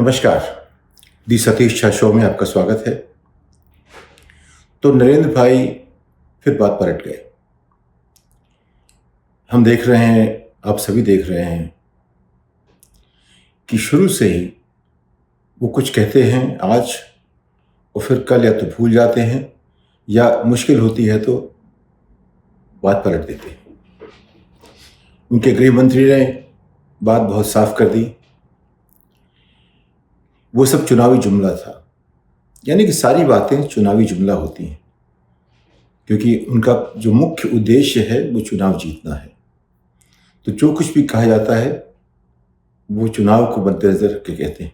नमस्कार। दी सतीश झा शो में आपका स्वागत है। तो नरेंद्र भाई फिर बात पलट गए। हम देख रहे हैं, आप सभी देख रहे हैं कि शुरू से ही वो कुछ कहते हैं आज और फिर कल या तो भूल जाते हैं या मुश्किल होती है तो बात पलट देते हैं। उनके गृह मंत्री ने बात बहुत साफ कर दी, वो सब चुनावी जुमला था। यानी कि सारी बातें चुनावी जुमला होती हैं, क्योंकि उनका जो मुख्य उद्देश्य है वो चुनाव जीतना है। तो जो कुछ भी कहा जाता है वो चुनाव को मद्देनजर रख के कहते हैं।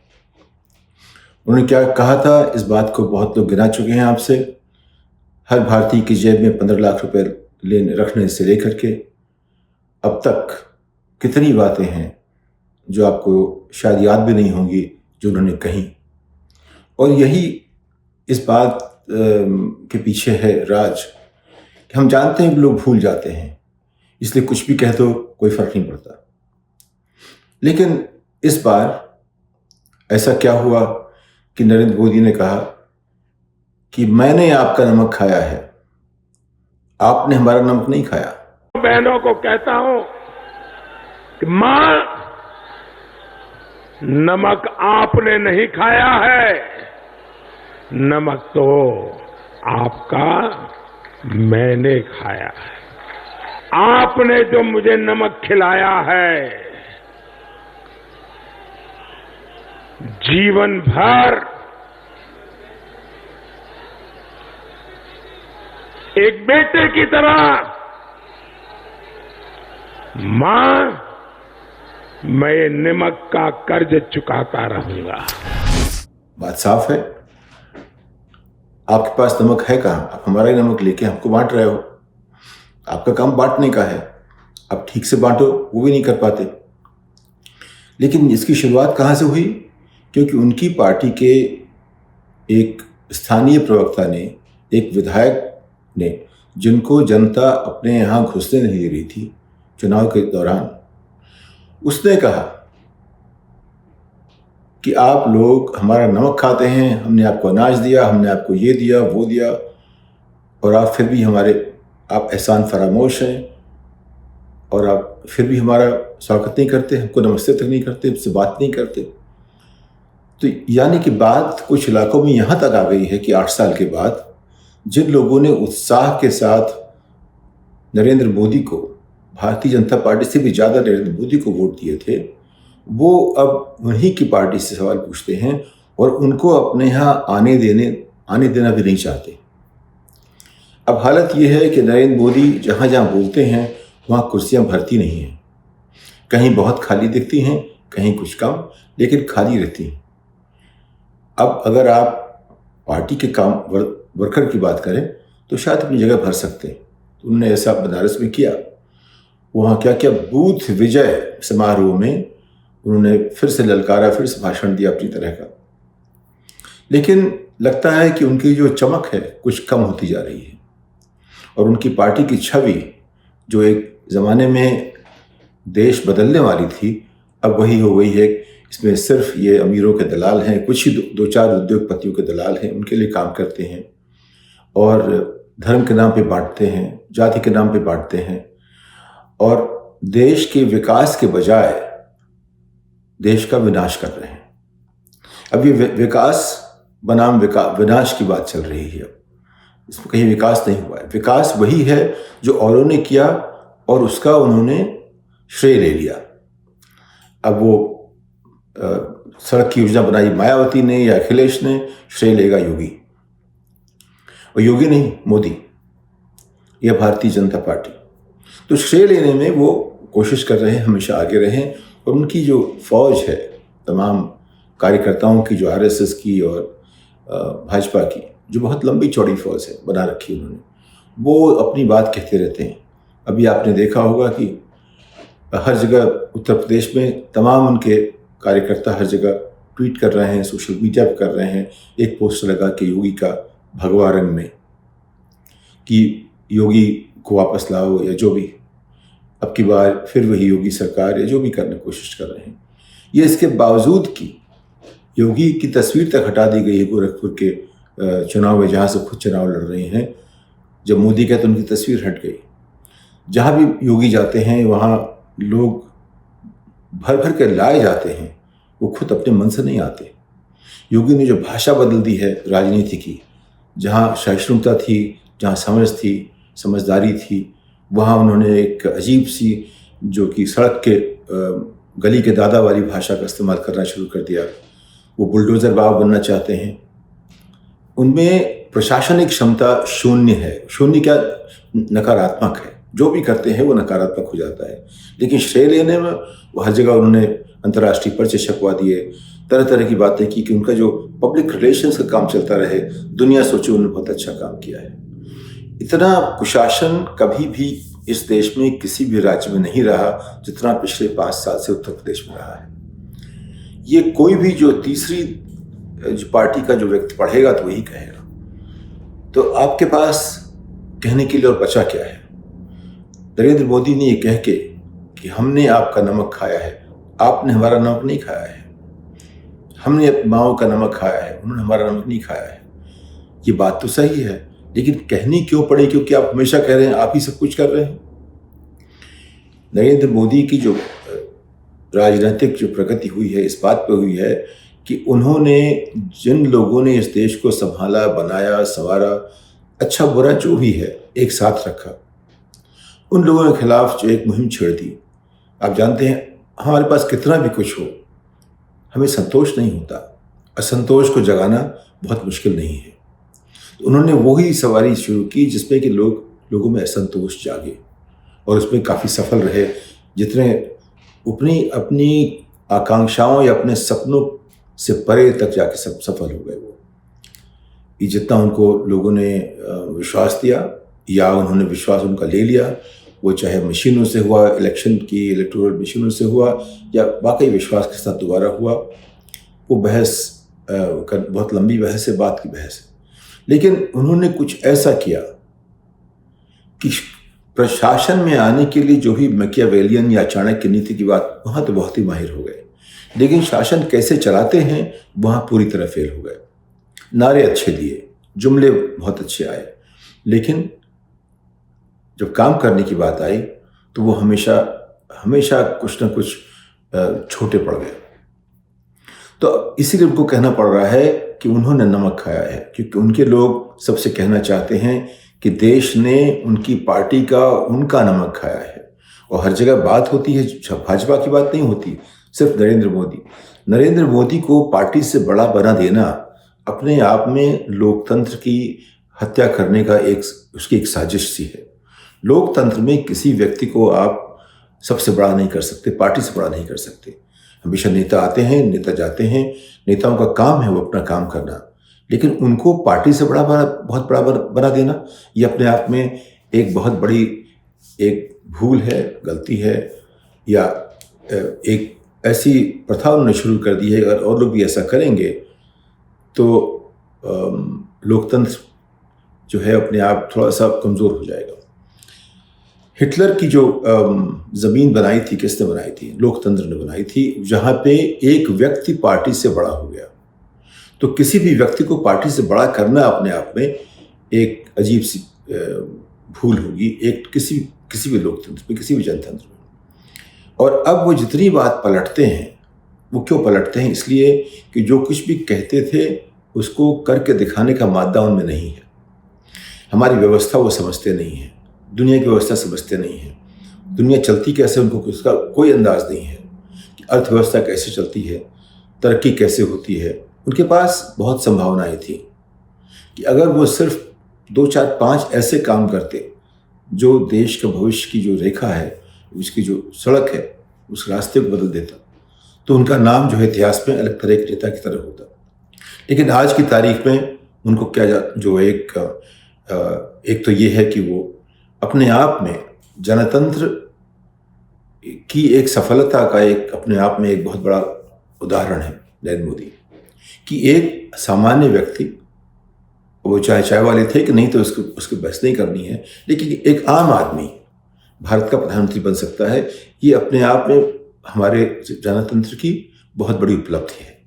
उन्होंने क्या कहा था, इस बात को बहुत लोग गिना चुके हैं आपसे। हर भारतीय की जेब में 15 लाख रुपए रखने से लेकर के अब तक कितनी बातें हैं जो आपको शायद याद भी नहीं होंगी जो उन्होंने कही। और यही इस बात के पीछे है राज कि हम जानते हैं कि लोग भूल जाते हैं, इसलिए कुछ भी कह दो कोई फर्क नहीं पड़ता। लेकिन इस बार ऐसा क्या हुआ कि नरेंद्र मोदी ने कहा कि मैंने आपका नमक खाया है, आपने हमारा नमक नहीं खाया। बहनों को कहता हूं कि मां, नमक आपने नहीं खाया है, नमक तो आपका मैंने खाया है। आपने जो मुझे नमक खिलाया है, जीवन भर एक बेटे की तरह मां, मैं नमक का कर्ज चुकाता रहूंगा। बात साफ है। आपके पास नमक है कहां? आप हमारा ही नमक लेके हमको बांट रहे हो। आपका काम बांटने का है, आप ठीक से बांटो वो भी नहीं कर पाते। लेकिन इसकी शुरुआत कहां से हुई? क्योंकि उनकी पार्टी के एक स्थानीय प्रवक्ता ने, एक विधायक ने, जिनको जनता अपने यहां घुसने नहीं दे रही थी चुनाव के दौरान, उसने कहा कि आप लोग हमारा नमक खाते हैं, हमने आपको अनाज दिया, हमने आपको ये दिया वो दिया, और आप फिर भी आप एहसान फरामोश हैं और आप फिर भी हमारा स्वागत नहीं करते, हमको नमस्ते तक नहीं करते, हमसे बात नहीं करते। तो यानी कि बात कुछ इलाकों में यहाँ तक आ गई है कि 8 साल के बाद जिन लोगों ने उत्साह के साथ नरेंद्र मोदी को, भारतीय जनता पार्टी से भी ज़्यादा नरेंद्र मोदी को वोट दिए थे, वो अब उन्हीं की पार्टी से सवाल पूछते हैं और उनको अपने यहाँ आने देना भी नहीं चाहते। अब हालत ये है कि नरेंद्र मोदी जहाँ जहाँ बोलते हैं वहाँ कुर्सियाँ भरती नहीं हैं। कहीं बहुत खाली दिखती हैं, कहीं कुछ कम, लेकिन खाली रहती हैं। अब अगर आप पार्टी के काम वर्कर की बात करें तो शायद अपनी जगह भर सकते हैं। तो उन्होंने ऐसा बनारस में किया। वहाँ क्या क्या बूथ विजय समारोह में उन्होंने फिर से ललकारा, फिर से भाषण दिया अपनी तरह का। लेकिन लगता है कि उनकी जो चमक है कुछ कम होती जा रही है और उनकी पार्टी की छवि जो एक ज़माने में देश बदलने वाली थी, अब वही हो गई है। इसमें सिर्फ ये अमीरों के दलाल हैं, कुछ ही दो चार उद्योगपतियों के दलाल हैं, उनके लिए काम करते हैं और धर्म के नाम पे बांटते हैं, जाति के नाम पे बांटते हैं और देश के विकास के बजाय देश का विनाश कर रहे हैं। अब ये विकास बनाम विनाश की बात चल रही है। इसमें कहीं विकास नहीं हुआ है। विकास वही है जो औरों ने किया और उसका उन्होंने श्रेय ले लिया। अब वो सड़क की योजना बनाई मायावती ने या अखिलेश ने, श्रेय लेगा योगी, और योगी नहीं मोदी या भारतीय जनता पार्टी। तो श्रेय लेने में वो कोशिश कर रहे हैं हमेशा आगे रहें। और उनकी जो फौज है, तमाम कार्यकर्ताओं की, जो आरएसएस की और भाजपा की, जो बहुत लंबी चौड़ी फौज है बना रखी उन्होंने, वो अपनी बात कहते रहते हैं। अभी आपने देखा होगा कि हर जगह उत्तर प्रदेश में तमाम उनके कार्यकर्ता हर जगह ट्वीट कर रहे हैं, सोशल मीडिया पर कर रहे हैं, एक पोस्टर लगा के योगी का भगवा रंग में कि योगी को वापस लाओ या जो भी, अब की बार फिर वही योगी सरकार या जो भी करने की कोशिश कर रहे हैं। ये इसके बावजूद कि योगी की तस्वीर तक हटा दी गई है गोरखपुर के चुनाव में, जहाँ से खुद चुनाव लड़ रहे हैं। जब मोदी गए तो उनकी तस्वीर हट गई। जहाँ भी योगी जाते हैं वहाँ लोग भर भर के लाए जाते हैं, वो खुद अपने मन से नहीं आते। योगी ने जो भाषा बदल दी है राजनीति की, जहाँ सहिष्णुता थी, जहाँ समझदारी थी, वहाँ उन्होंने एक अजीब सी जो कि सड़क के गली के दादा वाली भाषा का इस्तेमाल करना शुरू कर दिया। वो बुलडोज़र बाबा बनना चाहते हैं। उनमें प्रशासनिक क्षमता शून्य है। शून्य क्या, नकारात्मक है। जो भी करते हैं वो नकारात्मक हो जाता है। लेकिन श्रेय लेने में वो हर जगह उन्होंने अंतर्राष्ट्रीय पर्चे छपवा दिए, तरह तरह की बातें की कि उनका जो पब्लिक रिलेशंस का काम चलता रहे, दुनिया सोचे उन्होंने बहुत अच्छा काम किया है। इतना कुशासन कभी भी इस देश में किसी भी राज्य में नहीं रहा जितना पिछले 5 साल से उत्तर प्रदेश में रहा है। ये कोई भी जो तीसरी पार्टी का जो व्यक्ति पढ़ेगा तो वही कहेगा। तो आपके पास कहने के लिए और बचा क्या है? नरेंद्र मोदी ने ये कह के कि हमने आपका नमक खाया है, आपने हमारा नमक नहीं खाया है। हमने अपनी माओ का नमक खाया है, उन्होंने हमारा नमक नहीं खाया है। ये बात तो सही है, लेकिन कहनी क्यों पड़े? क्योंकि आप हमेशा कह रहे हैं आप ही सब कुछ कर रहे हैं। नरेंद्र मोदी की जो राजनीतिक जो प्रगति हुई है इस बात पे हुई है कि उन्होंने जिन लोगों ने इस देश को संभाला, बनाया, संवारा, अच्छा बुरा जो भी है, एक साथ रखा, उन लोगों के खिलाफ जो एक मुहिम छेड़ दी। आप जानते हैं हमारे पास कितना भी कुछ हो, हमें संतोष नहीं होता। असंतोष को जगाना बहुत मुश्किल नहीं है। तो उन्होंने वही सवारी शुरू की जिसमें कि लोगों में असंतोष जागे, और उसमें काफ़ी सफल रहे। जितने अपनी आकांक्षाओं या अपने सपनों से परे तक जाके सब सफल हो गए वो। ये जितना उनको लोगों ने विश्वास दिया या उन्होंने विश्वास उनका ले लिया, वो चाहे मशीनों से हुआ, इलेक्शन की इलेक्टोरल मशीनों से हुआ, या वाकई विश्वास के साथ दोबारा हुआ, वो बहस बहुत लंबी बहस है, बात की बहस है। लेकिन उन्होंने कुछ ऐसा किया कि प्रशासन में आने के लिए जो भी मैकियावेलियन या चाणक्य नीति की बात, वहाँ तो बहुत ही माहिर हो गए, लेकिन शासन कैसे चलाते हैं वहाँ पूरी तरह फेल हो गए। नारे अच्छे दिए, जुमले बहुत अच्छे आए, लेकिन जब काम करने की बात आई तो वो हमेशा कुछ ना कुछ छोटे पड़ गए। तो इसीलिए उनको कहना पड़ रहा है कि उन्होंने नमक खाया है, क्योंकि उनके लोग सबसे कहना चाहते हैं कि देश ने उनकी पार्टी का उनका नमक खाया है। और हर जगह बात होती है, भाजपा की बात नहीं होती, सिर्फ नरेंद्र मोदी को पार्टी से बड़ा बना देना अपने आप में लोकतंत्र की हत्या करने का उसकी एक साजिश सी है। लोकतंत्र में किसी व्यक्ति को आप सबसे बड़ा नहीं कर सकते, पार्टी से बड़ा नहीं कर सकते। हमेशा नेता आते हैं, नेता जाते हैं, नेताओं का काम है वो अपना काम करना, लेकिन उनको पार्टी से बहुत बड़ा बना देना, ये अपने आप में एक बहुत बड़ी एक भूल है, गलती है, या एक ऐसी प्रथा उन्होंने शुरू कर दी है। अगर और लोग भी ऐसा करेंगे तो लोकतंत्र जो है अपने आप थोड़ा सा कमज़ोर हो जाएगा। हिटलर की जो ज़मीन बनाई थी, किसने बनाई थी? लोकतंत्र ने बनाई थी, जहाँ पे एक व्यक्ति पार्टी से बड़ा हो गया। तो किसी भी व्यक्ति को पार्टी से बड़ा करना अपने आप में एक अजीब सी भूल होगी, एक किसी भी लोकतंत्र में, किसी भी जनतंत्र में। और अब वो जितनी बात पलटते हैं, वो क्यों पलटते हैं? इसलिए कि जो कुछ भी कहते थे उसको करके दिखाने का मादा उनमें नहीं है। हमारी व्यवस्था वो समझते नहीं हैं, दुनिया की व्यवस्था समझते नहीं हैं। दुनिया चलती कैसे उनको उसका कोई अंदाज़ नहीं है कि अर्थव्यवस्था कैसे चलती है, तरक्की कैसे होती है। उनके पास बहुत संभावनाएं थी कि अगर वो सिर्फ 2, 4, 5 ऐसे काम करते जो देश के भविष्य की जो रेखा है, उसकी जो सड़क है, उस रास्ते को बदल देता, तो उनका नाम जो है इतिहास में अलग तरह के नेता की तरह होता। लेकिन आज की तारीख में उनको क्या जो एक तो ये है कि वो अपने आप में जनतंत्र की एक सफलता का एक अपने आप में एक बहुत बड़ा उदाहरण है नरेंद्र मोदी, कि एक सामान्य व्यक्ति, वो चाय वाले थे कि नहीं तो उसकी बहस नहीं करनी है, लेकिन एक आम आदमी भारत का प्रधानमंत्री बन सकता है। ये अपने आप में हमारे जनतंत्र की बहुत बड़ी उपलब्धि है।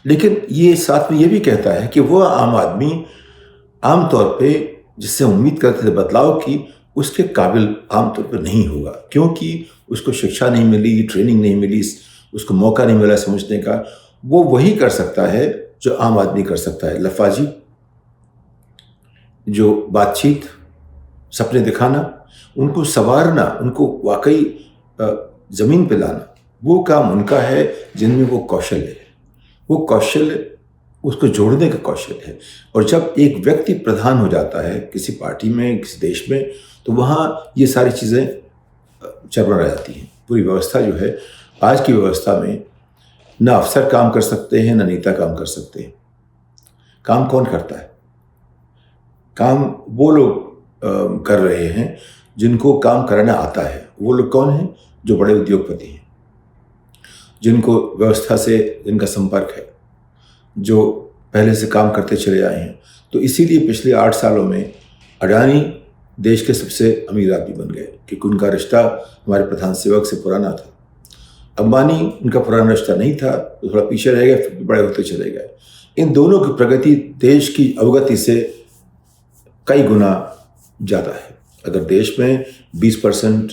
लेकिन ये साथ में ये भी कहता है कि वो आम आदमी आम तौर पे जिससे उम्मीद करते थे बदलाव की, उसके काबिल आमतौर पर नहीं होगा, क्योंकि उसको शिक्षा नहीं मिली, ट्रेनिंग नहीं मिली, उसको मौका नहीं मिला समझने का। वो वही कर सकता है जो आम आदमी कर सकता है, लफाजी, जो बातचीत, सपने दिखाना, उनको संवारना, उनको वाकई ज़मीन पे लाना, वो काम उनका है जिनमें वो कौशल है। वो कौशल उसको जोड़ने का कौशल है। और जब एक व्यक्ति प्रधान हो जाता है किसी पार्टी में, किसी देश में, तो वहाँ ये सारी चीज़ें चरमरा जाती हैं। पूरी व्यवस्था जो है, आज की व्यवस्था में ना अफसर काम कर सकते हैं, ना नेता काम कर सकते हैं। काम कौन करता है? काम वो लोग कर रहे हैं जिनको काम करना आता है। वो लोग कौन हैं? जो बड़े उद्योगपति हैं, जिनको व्यवस्था से जिनका संपर्क है, जो पहले से काम करते चले आए हैं। तो इसीलिए पिछले 8 सालों में अडानी देश के सबसे अमीर आदमी बन गए, क्योंकि उनका रिश्ता हमारे प्रधान सेवक से पुराना था। अंबानी, उनका पुराना रिश्ता नहीं था, तो थोड़ा पीछे रह गए, फिर बड़े होते चले गए। इन दोनों की प्रगति देश की अवगति से कई गुना ज़्यादा है। अगर देश में 20%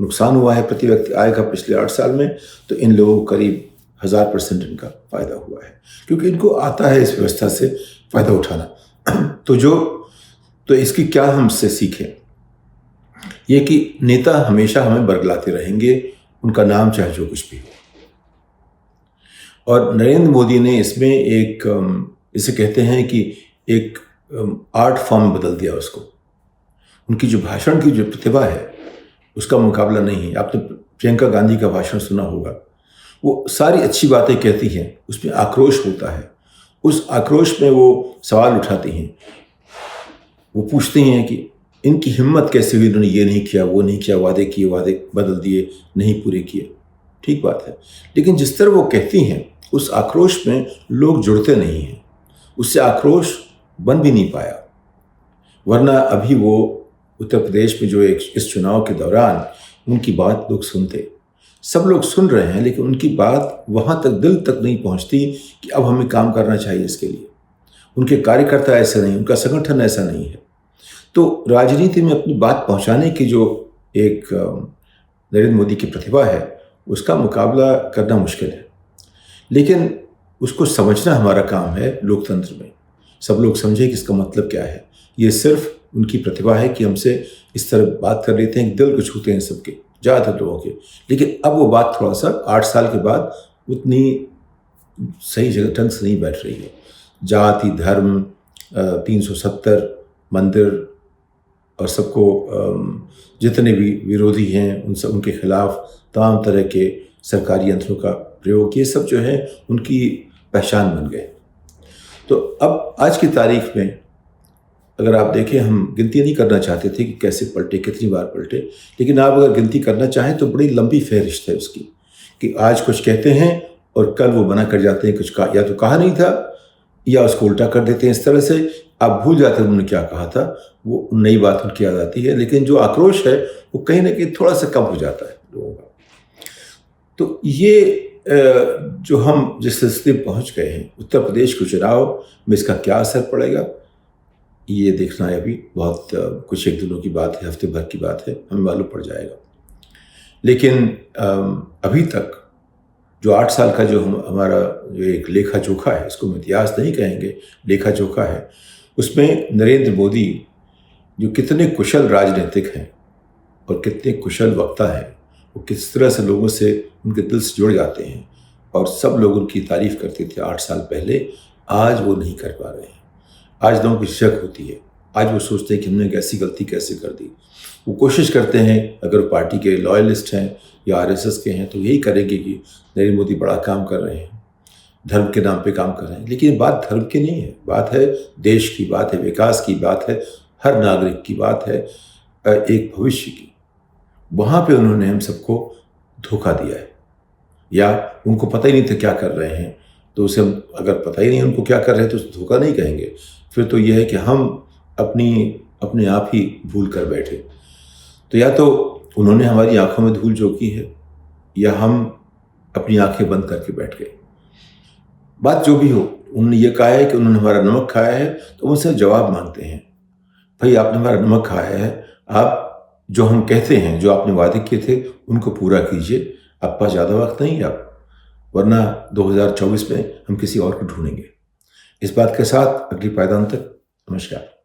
नुकसान हुआ है प्रति व्यक्ति आय का पिछले 8 साल में, तो इन लोगों को करीब 1000% इनका फ़ायदा हुआ है, क्योंकि इनको आता है इस व्यवस्था से फ़ायदा उठाना। तो इसकी क्या हमसे सीखें? ये कि नेता हमेशा हमें बरगलाते रहेंगे, उनका नाम चाहे जो कुछ भी हो। और नरेंद्र मोदी ने इसमें एक, इसे कहते हैं कि एक आर्ट फॉर्म बदल दिया उसको। उनकी जो भाषण की जो प्रतिभा है, उसका मुकाबला नहीं है। आपने प्रियंका गांधी का भाषण सुना होगा। वो सारी अच्छी बातें कहती हैं, उसमें आक्रोश होता है। उस आक्रोश में वो सवाल उठाती हैं, वो पूछती हैं कि इनकी हिम्मत कैसे हुई, इन्होंने ये नहीं किया, वो नहीं किया, वादे किए, वादे बदल दिए, नहीं पूरे किए। ठीक बात है, लेकिन जिस तरह वो कहती हैं, उस आक्रोश में लोग जुड़ते नहीं हैं। उससे आक्रोश बन भी नहीं पाया। वरना अभी वो उत्तर प्रदेश में जो इस चुनाव के दौरान उनकी बात लोग सुनते, सब लोग सुन रहे हैं, लेकिन उनकी बात वहाँ तक, दिल तक नहीं पहुँचती कि अब हमें काम करना चाहिए इसके लिए। उनके कार्यकर्ता ऐसे नहीं, उनका संगठन ऐसा नहीं है। तो राजनीति में अपनी बात पहुँचाने की जो एक नरेंद्र मोदी की प्रतिभा है, उसका मुकाबला करना मुश्किल है। लेकिन उसको समझना हमारा काम है लोकतंत्र में। सब लोग समझे कि इसका मतलब क्या है। ये सिर्फ उनकी प्रतिभा है कि हमसे इस तरह बात कर लेते हैं, दिल को छूते हैं सबके, ज़्यादातर लोगों के। लेकिन अब वो बात थोड़ा सा 8 साल के बाद उतनी सही जगह ढंग से नहीं बैठ रही है। जाति, धर्म, 370 मंदिर और सबको, जितने भी विरोधी हैं उनके खिलाफ तमाम तरह के सरकारी यंत्रों का प्रयोग, ये सब जो है उनकी पहचान बन गए। तो अब आज की तारीख में अगर आप देखें, हम गिनती नहीं करना चाहते थे कि कैसे पलटे, कितनी बार पलटे, लेकिन आप अगर गिनती करना चाहें तो बड़ी लंबी फहरिस्त है उसकी, कि आज कुछ कहते हैं और कल वो बना कर जाते हैं कुछ का, या तो कहा नहीं था या उसको उल्टा कर देते हैं। इस तरह से आप भूल जाते हैं उन्होंने क्या कहा था, वो नई बात उनकी याद आती है, लेकिन जो आक्रोश है वो कहीं ना कहीं थोड़ा सा कम हो जाता है लोगों का। तो ये जो हम जिस स्थिति में पहुँच गए हैं, उत्तर प्रदेश के चुनाव में इसका क्या असर पड़ेगा, ये देखना है अभी। बहुत कुछ एक दिनों की बात है, हफ्ते भर की बात है, हमें मालूम पड़ जाएगा। लेकिन अभी तक जो 8 साल का जो हमारा जो एक लेखा जोखा है, इसको हम इतिहास नहीं कहेंगे, लेखा जोखा है, उसमें नरेंद्र मोदी जो कितने कुशल राजनीतिक हैं और कितने कुशल वक्ता हैं, वो किस तरह से लोगों से, उनके दिल से जुड़ जाते हैं, और सब लोग उनकी तारीफ करते थे 8 साल पहले। आज वो नहीं कर पा रहे हैं। आज लोगों की शक होती है, आज वो सोचते हैं कि हमने ऐसी गलती कैसे कर दी। वो कोशिश करते हैं, अगर पार्टी के लॉयलिस्ट हैं या आरएसएस के हैं, तो यही करेंगे कि नरेंद्र मोदी बड़ा काम कर रहे हैं, धर्म के नाम पे काम कर रहे हैं। लेकिन बात धर्म की नहीं है, बात है देश की, बात है विकास की, बात है हर नागरिक की, बात है एक भविष्य की। वहाँ पे उन्होंने हम सबको धोखा दिया है, या उनको पता ही नहीं था क्या कर रहे हैं। तो उसे हम, अगर पता ही नहीं उनको क्या कर रहे हैं, तो धोखा नहीं कहेंगे। फिर तो यह है कि हम अपने आप ही भूल कर बैठे। तो या तो उन्होंने हमारी आंखों में धूल झोंकी है, या हम अपनी आंखें बंद करके बैठ गए। बात जो भी हो, उन्होंने ये कहा है कि उन्होंने हमारा नमक खाया है, तो उनसे जवाब मांगते हैं। भाई आपने हमारा नमक खाया है, आप जो हम कहते हैं, जो आपने वादे किए थे, उनको पूरा कीजिए। आपके पास ज़्यादा वक्त नहीं है, आप, वरना 2024 में हम किसी और को ढूंढेंगे। इस बात के साथ अगली पायदान तक नमस्कार।